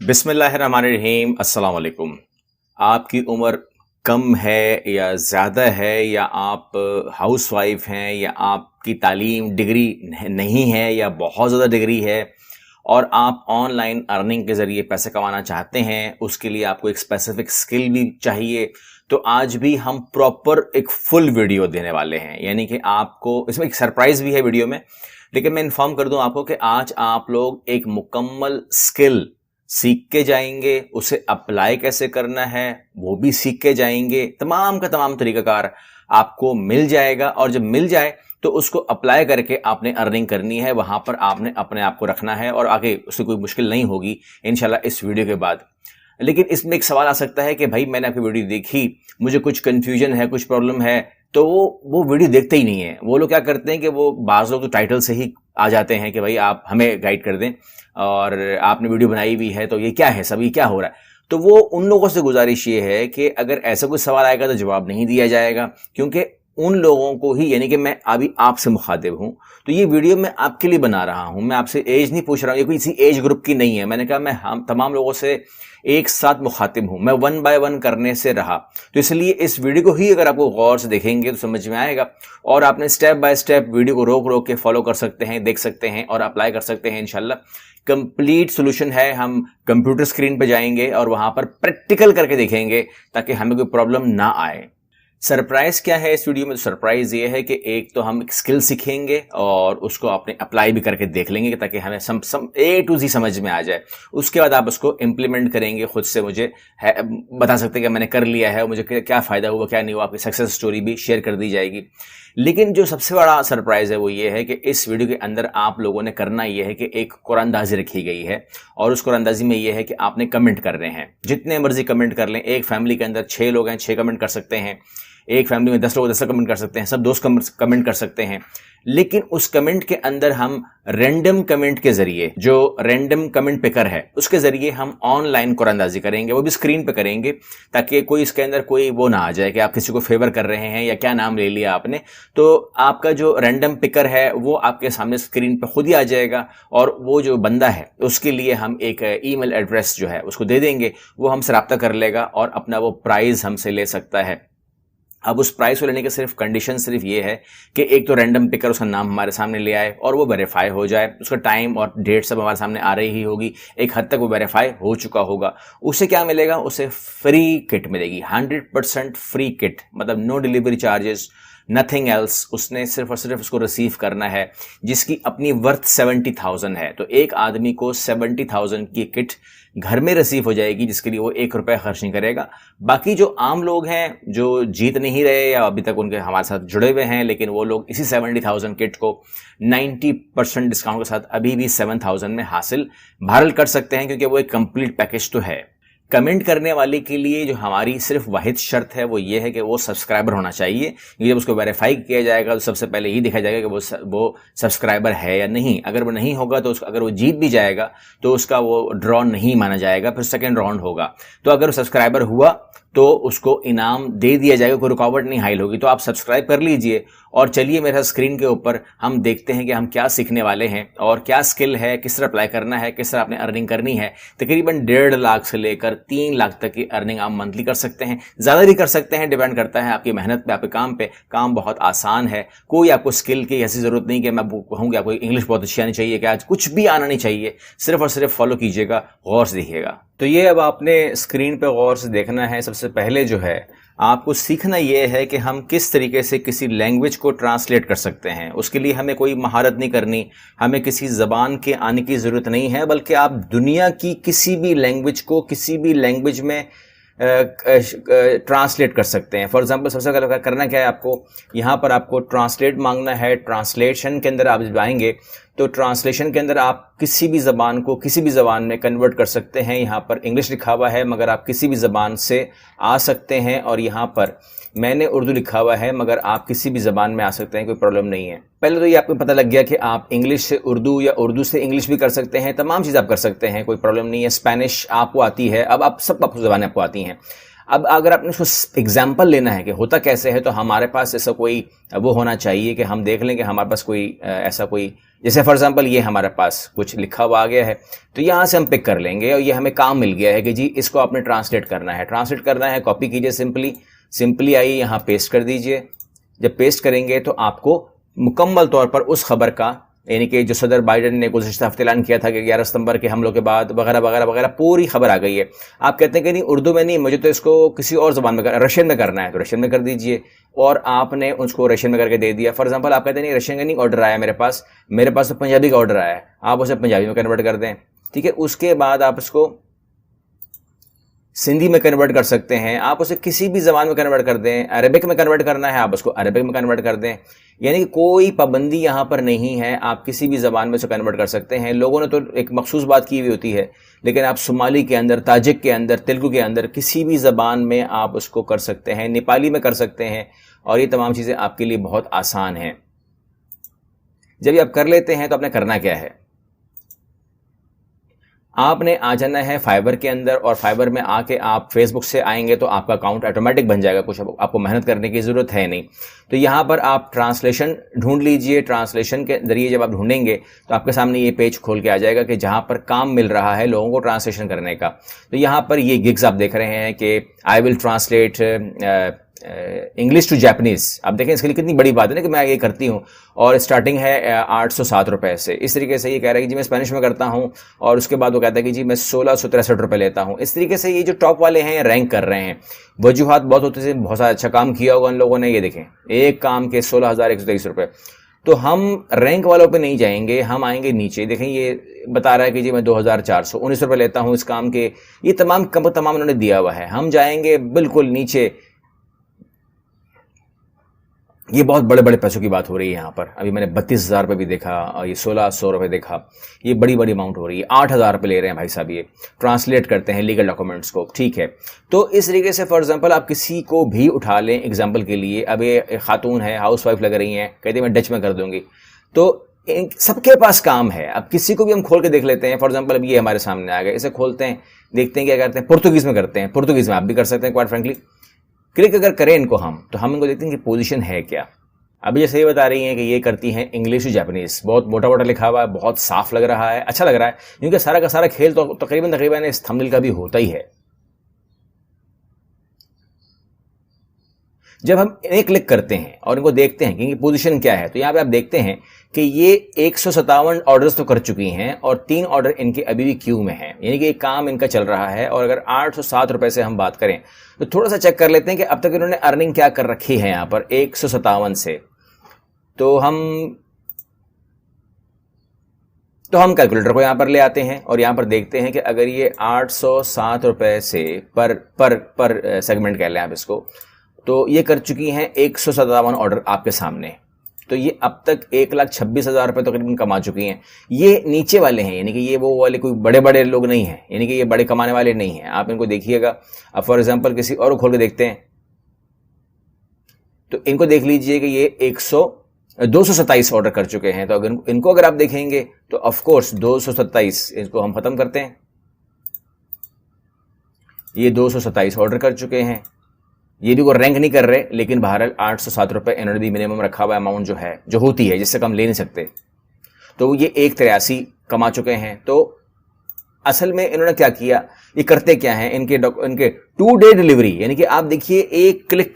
बिस्मिल्लाहिर्रहमानिर्रहीम। अस्सलाम वालेकुम। आपकी उम्र कम है या ज़्यादा है, या आप हाउसवाइफ हैं, या आपकी तालीम डिग्री नहीं है या बहुत ज़्यादा डिग्री है और आप ऑनलाइन अर्निंग के ज़रिए पैसे कमाना चाहते हैं, उसके लिए आपको एक स्पेसिफिक स्किल भी चाहिए, तो आज भी हम प्रॉपर एक फुल वीडियो देने वाले हैं। यानी कि आपको इसमें एक सरप्राइज़ भी है वीडियो में, लेकिन मैं इन्फॉर्म कर दूं आपको कि आज आप लोग एक मुकम्मल स्किल सीख के जाएंगे, उसे अप्लाई कैसे करना है वो भी सीख के जाएंगे। तमाम का तमाम तरीकाकार आपको मिल जाएगा, और जब मिल जाए तो उसको अप्लाई करके आपने अर्निंग करनी है, वहां पर आपने अपने आप को रखना है और आगे उससे कोई मुश्किल नहीं होगी इंशाल्लाह इस वीडियो के बाद। लेकिन इसमें एक सवाल आ सकता है कि भाई मैंने आपकी वीडियो देखी, मुझे कुछ कंफ्यूजन है, कुछ प्रॉब्लम है, तो वो वीडियो देखते ही नहीं है। वो लोग क्या करते हैं कि वो बाज़ लोग तो टाइटल से ही आ जाते हैं कि भाई आप हमें गाइड कर दें और आपने वीडियो बनाई हुई है तो ये क्या है, सब ये क्या हो रहा है। तो वो उन लोगों से गुजारिश ये है कि अगर ऐसा कोई सवाल आएगा तो जवाब नहीं दिया जाएगा, क्योंकि उन लोगों को ही, यानी कि मैं अभी आपसे मुखातिब हूं, तो ये वीडियो मैं आपके लिए बना रहा हूं। मैं आपसे एज नहीं पूछ रहा हूं, ये कोई इसी एज ग्रुप की नहीं है। मैंने कहा मैं हम तमाम लोगों से एक साथ मुखातिब हूं, मैं वन बाय वन करने से रहा, तो इसलिए इस वीडियो को ही अगर आपको गौर से देखेंगे तो समझ में आएगा, और आपने स्टेप बाय स्टेप वीडियो को रोक रोक के फॉलो कर सकते हैं, देख सकते हैं और अप्लाई कर सकते हैं। इंशाल्लाह कंप्लीट सोल्यूशन है। हम कंप्यूटर स्क्रीन पे जाएंगे और वहां पर प्रैक्टिकल करके देखेंगे ताकि हमें कोई प्रॉब्लम ना आए। सरप्राइज क्या है इस वीडियो में? तो सरप्राइज ये है कि एक तो हम स्किल सीखेंगे और उसको आपने अप्लाई भी करके देख लेंगे ताकि हमें सम ए टू जी समझ में आ जाए। उसके बाद आप उसको इम्प्लीमेंट करेंगे, खुद से मुझे बता सकते हैं कि मैंने कर लिया है, मुझे क्या फायदा हुआ क्या नहीं हुआ, आपकी सक्सेस स्टोरी भी शेयर कर दी जाएगी। लेकिन जो सबसे बड़ा सरप्राइज है वो ये है कि इस वीडियो के अंदर आप लोगों ने करना ये है कि एक कुरानंदाजी रखी गई है, और उस कुरानंदाजी में ये है कि आपने कमेंट कर रहे हैं, जितने मर्जी कमेंट कर लें। एक फैमिली के अंदर 6 लोग हैं, 6 कमेंट कर सकते हैं, एक फैमिली में 10 लोग 10 कमेंट कर सकते हैं, सब दोस्त कमेंट कर सकते हैं। लेकिन उस कमेंट के अंदर हम रैंडम कमेंट के जरिए, जो रैंडम कमेंट पिकर है उसके जरिए हम ऑनलाइन कुरानंदाजी करेंगे, वो भी स्क्रीन पे करेंगे, ताकि कोई इसके अंदर कोई वो ना आ जाए कि आप किसी को फेवर कर रहे हैं या क्या नाम ले लिया आपने। तो आपका जो रैंडम पिकर है वो आपके सामने स्क्रीन पे खुद ही आ जाएगा, और वो जो बंदा है उसके लिए हम एक ईमेल एड्रेस जो है उसको दे देंगे, वो हमसे रब्ता कर लेगा और अपना वो प्राइज हमसे ले सकता है। अब उस प्राइस को लेने के सिर्फ कंडीशन सिर्फ ये है कि एक तो रैंडम पिकर उसका नाम हमारे सामने ले आए और वो वेरीफाई हो जाए, उसका टाइम और डेट सब हमारे सामने आ रही ही होगी, एक हद तक वो वेरीफाई हो चुका होगा। उससे क्या मिलेगा? उसे फ्री किट मिलेगी, 100% फ्री किट, मतलब no delivery charges, nothing else. उसने सिर्फ और सिर्फ उसको रिसीव करना है, जिसकी अपनी वर्थ 70,000 है। तो एक आदमी को 70,000 की किट घर में रिसीव हो जाएगी, जिसके लिए वो 1 रुपया खर्च नहीं करेगा। बाकी जो आम लोग हैं जो जीत नहीं रहे या अभी तक उनके हमारे साथ जुड़े हुए हैं, लेकिन वो लोग इसी 70,000 किट को 90% डिस्काउंट के साथ अभी भी 7,000 में हासिल बहरहाल कर सकते हैं, क्योंकि वो एक कंप्लीट पैकेज तो है। कमेंट करने वाले के लिए जो हमारी सिर्फ वाहिद शर्त है वो ये है कि वो सब्सक्राइबर होना चाहिए, क्योंकि जब उसको वेरीफाई किया जाएगा तो सबसे पहले ही देखा जाएगा कि वो सब्सक्राइबर है या नहीं। अगर वो नहीं होगा तो अगर वो जीत भी जाएगा तो उसका वो ड्रॉ नहीं माना जाएगा, फिर सेकेंड राउंड होगा। तो अगर वो सब्सक्राइबर हुआ तो उसको इनाम दे दिया जाएगा, कोई रुकावट नहीं हाइल होगी। तो आप सब्सक्राइब कर लीजिए और चलिए मेरे स्क्रीन के ऊपर हम देखते हैं कि हम क्या सीखने वाले हैं और क्या स्किल है, किस तरह अप्लाई करना है, किस तरह आपने अर्निंग करनी है। तकरीबन 1.5 लाख से लेकर 3 लाख तक की अर्निंग आप मंथली कर सकते हैं, ज्यादा भी कर सकते हैं, डिपेंड करता है आपकी मेहनत पे, आपके काम पे। काम बहुत आसान है, कोई आपको स्किल की ऐसी जरूरत नहीं कि मैं कहूँ कि आपको इंग्लिश बहुत अच्छी आनी चाहिए, कि आज कुछ भी आना नहीं चाहिए, सिर्फ और सिर्फ फॉलो कीजिएगा, गौर से देखिएगा। तो ये अब आपने स्क्रीन पे गौर से देखना है। सबसे पहले जो है आपको सीखना यह है कि हम किस तरीके से किसी लैंग्वेज को ट्रांसलेट कर सकते हैं। उसके लिए हमें कोई महारत नहीं करनी, हमें किसी जबान के आने की जरूरत नहीं है, बल्कि आप दुनिया की किसी भी लैंग्वेज को किसी भी लैंग्वेज में ट्रांसलेट कर सकते हैं। फॉर एग्जांपल सबसे पहले करना क्या है, आपको यहाँ पर आपको ट्रांसलेट मांगना है। ट्रांसलेशन के अंदर आप जब आएंगे तो ट्रांसलेशन के अंदर आप किसी भी ज़बान को किसी भी ज़बान में कन्वर्ट कर सकते हैं। यहाँ पर इंग्लिश लिखा हुआ है, मगर आप किसी भी ज़बान से आ सकते हैं, और यहाँ पर मैंने उर्दू लिखा हुआ है, मगर आप किसी भी ज़बान में आ सकते हैं, कोई प्रॉब्लम नहीं है। पहले तो ये आपको पता लग गया कि आप इंग्लिश से उर्दू या उर्दू से इंग्लिश भी कर सकते हैं, तमाम चीज़ आप कर सकते हैं, कोई प्रॉब्लम नहीं है। स्पेनिश आपको आती है, अब आप सब ज़बानें आपको आती हैं। अब अगर आपने उसको एग्जाम्पल लेना है कि होता कैसे है, तो हमारे पास ऐसा कोई वो होना चाहिए कि हम देख लें कि हमारे पास कोई ऐसा कोई, जैसे फॉर एग्जांपल ये हमारे पास कुछ लिखा हुआ आ गया है, तो यहाँ से हम पिक कर लेंगे और ये हमें काम मिल गया है कि जी इसको आपने ट्रांसलेट करना है, कॉपी कीजिए, सिंपली आइए यहाँ पेस्ट कर दीजिए। जब पेस्ट करेंगे तो आपको मुकम्मल तौर पर उस खबर का, यानी कि जो सदर बाइडेन ने गुज़िश्ता हफ्ते ऐलान किया था कि 11 सितंबर के हमलों के बाद वगैरह वगैरह वगैरह, पूरी खबर आ गई है। आप कहते हैं कि नहीं उर्दू में नहीं, मुझे तो इसको किसी और ज़बान में रशियन में करना है, तो रशियन में कर दीजिए, और आपने उसको रशियन में करके दे दिया। फॉर एग्जांपल आप कहते हैं नहीं रशियन का नहीं ऑर्डर आया मेरे पास तो पंजाबी का ऑर्डर आया है, आप उसे पंजाबी में कन्वर्ट कर दें, ठीक है। उसके बाद आप इसको सिंधी में कन्वर्ट कर सकते हैं, आप उसे किसी भी ज़बान में कन्वर्ट कर दें, अरबिक में कन्वर्ट करना है आप उसको अरबिक में कन्वर्ट कर दें, यानी कि कोई पाबंदी यहाँ पर नहीं है, आप किसी भी ज़बान में उसे कन्वर्ट कर सकते हैं। लोगों ने तो एक मखसूस बात की हुई होती है, लेकिन आप सोमाली के अंदर, ताजिक के अंदर, तेलुगु के अंदर किसी भी ज़बान में आप उसको कर सकते हैं, नेपाली में कर सकते हैं, और ये तमाम चीज़ें आपके लिए बहुत आसान हैं। जब ये आप कर लेते हैं तो आपने करना क्या है, आपने आ जाना है फाइबर के अंदर, और फाइबर में आके आप फेसबुक से आएंगे तो आपका अकाउंट ऑटोमेटिक बन जाएगा, कुछ आपको मेहनत करने की ज़रूरत है नहीं। तो यहाँ पर आप ट्रांसलेशन ढूंढ लीजिए, ट्रांसलेशन के जरिए जब आप ढूंढेंगे तो आपके सामने ये पेज खोल के आ जाएगा कि जहाँ पर काम मिल रहा है लोगों को ट्रांसलेशन करने का। तो यहाँ पर ये गिग्स आप देख रहे हैं कि I will translate English to Japanese. आप देखें इसके लिए कितनी बड़ी बात है ना कि मैं ये करती हूँ, और स्टार्टिंग है 807 रुपए से। इस तरीके से ये कह रहा है कि जी मैं स्पेनिश में करता हूँ, और उसके बाद वो कहता है कि जी मैं 1663 रुपए लेता हूँ। इस तरीके से ये जो टॉप वाले हैं रैंक कर रहे हैं। वजूहात बहुत होते थे, बहुत सारा अच्छा काम किया होगा उन लोगों ने, ये देखें एक काम के 16,123 रुपए। तो हम रैंक वालों पे नहीं जाएंगे, हम आएंगे नीचे। देखें ये बता रहा है कि जी मैं 2,419 रुपए लेता हूँ इस काम के, ये तमाम उन्होंने दिया हुआ है। हम जाएंगे बिल्कुल नीचे, ये बहुत बड़े बड़े पैसों की बात हो रही है यहाँ पर। अभी मैंने 32,000 रुपये भी देखा, और ये 1,600 रुपये देखा, ये बड़ी बड़ी अमाउंट हो रही है। 8,000 रुपये ले रहे हैं भाई साहब, ये ट्रांसलेट करते हैं लीगल डॉक्यूमेंट्स को, ठीक है। तो इस तरीके से फॉर एग्जांपल आप किसी को भी उठा लें एग्जांपल के लिए। अब ये खातून है, हाउसवाइफ लग रही हैं, कहती है मैं डच में कर दूंगी, तो सबके पास काम है। अब किसी को भी हम खोल के देख लेते हैं। फॉर एग्जांपल अब ये हमारे सामने आ गया, इसे खोलते हैं, देखते हैं क्या करते हैं। पुर्तगीज़ में करते हैं, पुर्तगीज़ में आप भी कर सकते हैं क्वाइट फ्रेंकली। क्लिक अगर करें इनको हम, तो हम इनको देखते हैं कि पोजीशन है क्या। अभी जैसे ये बता रही हैं कि ये करती हैं इंग्लिश टू जापानीज, बहुत मोटा मोटा लिखा हुआ है, बहुत साफ लग रहा है, अच्छा लग रहा है, क्योंकि सारा का सारा खेल तो तकरीबन इस थंबनेल का भी होता ही है। जब हम इन्हें क्लिक करते हैं और इनको देखते हैं कि इनकी पोजीशन क्या है, तो यहाँ पे आप देखते हैं कि ये 157 ऑर्डर्स तो कर चुकी हैं, और 3 ऑर्डर इनके अभी भी क्यू में हैं, यानी कि एक काम इनका चल रहा है। और अगर 807 रुपए से हम बात करें तो थोड़ा सा चेक कर लेते हैं कि अब तक इन्होंने अर्निंग क्या कर रखी है यहाँ पर 157 से। तो हम कैलकुलेटर को यहाँ पर ले आते हैं और यहाँ पर देखते हैं कि अगर ये 807 रुपए से पर सेगमेंट कह लें आप इसको, तो ये कर चुकी हैं 157 ऑर्डर आपके सामने। तो ये अब तक 1,26,000 रुपये तकरीबन कमा चुकी हैं। ये नीचे वाले हैं, यानी कि ये वो वाले कोई बड़े बड़े लोग नहीं हैं, यानी कि ये बड़े कमाने वाले नहीं हैं। आप इनको देखिएगा। अब फॉर एग्जांपल किसी और को खोल के देखते हैं, तो इनको देख लीजिए कि ये 227 ऑर्डर कर चुके हैं। तो अगर इनको आप देखेंगे तो ऑफ कोर्स 227, इसको हम खत्म करते हैं। ये 227 ऑर्डर कर चुके हैं, ये भी को रैंक नहीं कर रहे, लेकिन बहरहाल 807 रुपए इन्होंने भी मिनिमम रखा हुआ अमाउंट जो है, जो होती है, जिससे कम ले नहीं सकते। तो ये 183 कमा चुके हैं। तो असल में इन्होंने क्या किया, ये करते क्या है, इनके 2 डे डिलीवरी, यानी कि आप देखिए एक क्लिक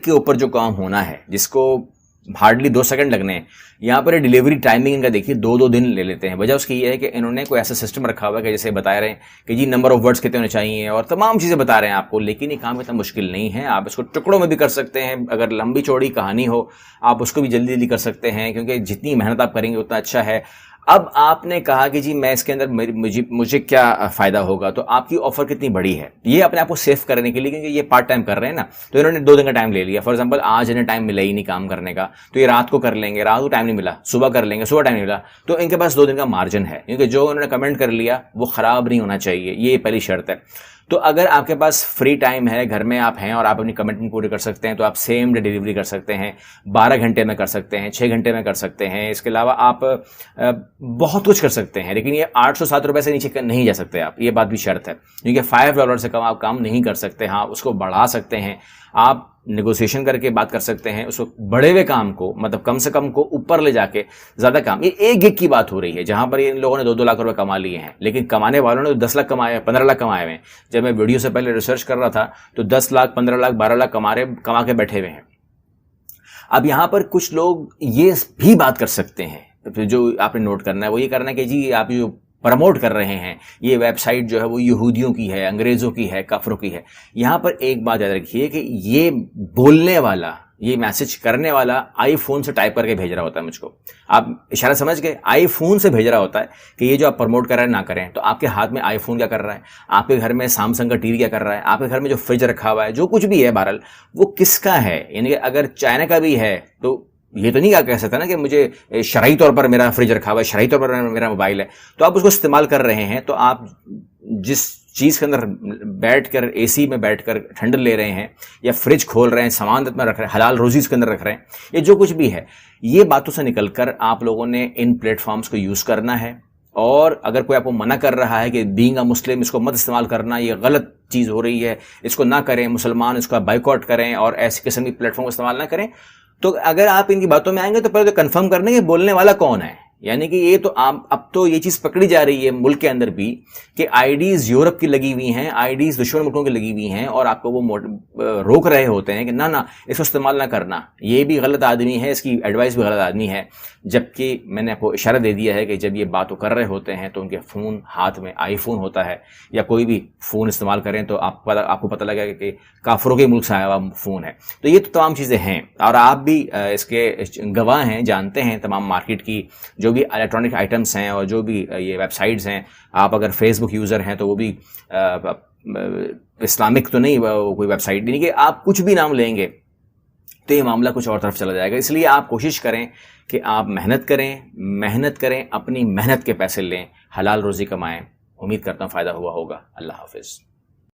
के ऊपर जो काम होना है, जिसको हार्डली 2 सेकंड लगने हैं, यहाँ पर डिलीवरी टाइमिंग इनका देखिए 2-2 दिन ले लेते हैं। वजह उसकी ये है कि इन्होंने कोई ऐसा सिस्टम रखा हुआ है कि जैसे बता रहे हैं कि जी नंबर ऑफ वर्ड्स कितने होने चाहिए और तमाम चीज़ें बता रहे हैं आपको। लेकिन ये काम इतना मुश्किल नहीं है, आप इसको टुकड़ों में भी कर सकते हैं। अगर लंबी चौड़ी कहानी हो आप उसको भी जल्दी जल्दी कर सकते हैं, क्योंकि जितनी मेहनत आप करेंगे उतना अच्छा है। अब आपने कहा कि जी मैं इसके अंदर मुझे क्या फ़ायदा होगा, तो आपकी ऑफर कितनी बड़ी है, ये अपने आप को सेव करने के लिए, क्योंकि ये पार्ट टाइम कर रहे हैं ना, तो इन्होंने 2 दिन का टाइम ले लिया। फॉर एग्जांपल आज इन्हें टाइम मिला ही नहीं काम करने का, तो ये रात को कर लेंगे, रात को टाइम नहीं मिला, सुबह कर लेंगे, सुबह टाइम नहीं मिला, तो इनके पास 2 दिन का मार्जिन है, क्योंकि जो उन्होंने कमेंट कर लिया वो ख़राब नहीं होना चाहिए, ये पहली शर्त है। तो अगर आपके पास फ्री टाइम है, घर में आप हैं और आप अपनी कमिटमेंट पूरी कर सकते हैं, तो आप सेम डे डिलीवरी कर सकते हैं, 12 घंटे में कर सकते हैं, 6 घंटे में कर सकते हैं। इसके अलावा आप बहुत कुछ कर सकते हैं, लेकिन ये 807 रुपये से नीचे नहीं जा सकते आप, ये बात भी शर्त है, क्योंकि $5 से कम आप काम नहीं कर सकते। हाँ, उसको बढ़ा सकते हैं, आप नेगोशिएशन करके बात कर सकते हैं, उसको बड़े हुए काम को, मतलब कम से कम को ऊपर ले जाके ज़्यादा काम। ये एक गिग की बात हो रही है, जहां पर इन लोगों ने 2-2 लाख रुपए कमा लिए हैं, लेकिन कमाने वालों ने 10 लाख कमाए, 15 लाख कमाए हुए हैं। जब मैं वीडियो से पहले रिसर्च कर रहा था तो 10 लाख, 15 लाख, 12 लाख कमा के बैठे हुए हैं। अब यहां पर कुछ लोग ये भी बात कर सकते हैं, तो जो आपने नोट करना है वो ये करना है कि जी आप जो प्रमोट कर रहे हैं ये वेबसाइट जो है वो यहूदियों की है, अंग्रेजों की है, काफरों की है। यहां पर एक बात याद रखिए कि ये बोलने वाला, ये मैसेज करने वाला आईफोन से टाइप करके भेज रहा होता है मुझको। आप इशारा समझ गए, आईफोन से भेज रहा होता है कि ये जो आप प्रमोट कर रहे हैं ना करें। तो आपके हाथ में आईफोन क्या कर रहा है, आपके घर में सैमसंग का टीवी क्या कर रहा है, आपके घर में जो फ्रिज रखा हुआ है, जो कुछ भी है बहरहाल वो किसका है। यानी कि अगर चाइना का भी है तो ये तो नहीं कह सकता ना कि मुझे शरई तौर पर मेरा फ्रिज रखा हुआ है, शरई तौर पर मेरा मोबाइल है, तो आप उसको इस्तेमाल कर रहे हैं। तो आप जिस चीज के अंदर बैठकर, एसी में बैठकर ठंड ले रहे हैं या फ्रिज खोल रहे हैं, सामान में रख रहे हैं, हलाल रोजी इसके अंदर रख रहे हैं, ये जो कुछ भी है, ये बातों से निकलकर आप लोगों ने इन प्लेटफॉर्म्स को यूज करना है। और अगर कोई आपको मना कर रहा है कि बीइंग अ मुस्लिम इसको मत इस्तेमाल करना, ये गलत चीज हो रही है, इसको ना करें, मुसलमान इसका बाइकआउट करें और ऐसे किस्म की प्लेटफॉर्म को इस्तेमाल ना करें, तो अगर आप इनकी बातों में आएंगे तो पहले तो कंफर्म करने के बोलने वाला कौन है। यानी कि ये तो आप, अब तो ये चीज पकड़ी जा रही है मुल्क के अंदर भी कि आईडीज यूरोप की लगी हुई हैं, आईडीज दुश्मन मुल्कों की लगी हुई हैं, और आपको वो रोक रहे होते हैं कि ना ना इसको इस्तेमाल ना करना, ये भी गलत आदमी है, इसकी एडवाइस भी गलत आदमी है। जबकि मैंने आपको इशारा दे दिया है कि जब ये बात कर रहे होते हैं तो उनके फ़ोन हाथ में आईफोन होता है, या कोई भी फ़ोन इस्तेमाल करें तो आपको पता लगेगा कि काफरों के मुल्क से आया हुआ फ़ोन है। तो ये तो तमाम चीज़ें हैं, और आप भी इसके गवाह हैं, जानते हैं तमाम मार्केट की जो भी इलेक्ट्रॉनिक आइटम्स हैं और जो भी ये वेबसाइट्स हैं। आप अगर फेसबुक यूज़र हैं तो वो भी इस्लामिक तो नहीं कोई वेबसाइट, यानी कि आप कुछ भी नाम लेंगे तो ये मामला कुछ और तरफ चला जाएगा। इसलिए आप कोशिश करें कि आप मेहनत करें, अपनी मेहनत के पैसे लें, हलाल रोज़ी कमाएं। उम्मीद करता हूँ फ़ायदा हुआ होगा। अल्लाह हाफिज़।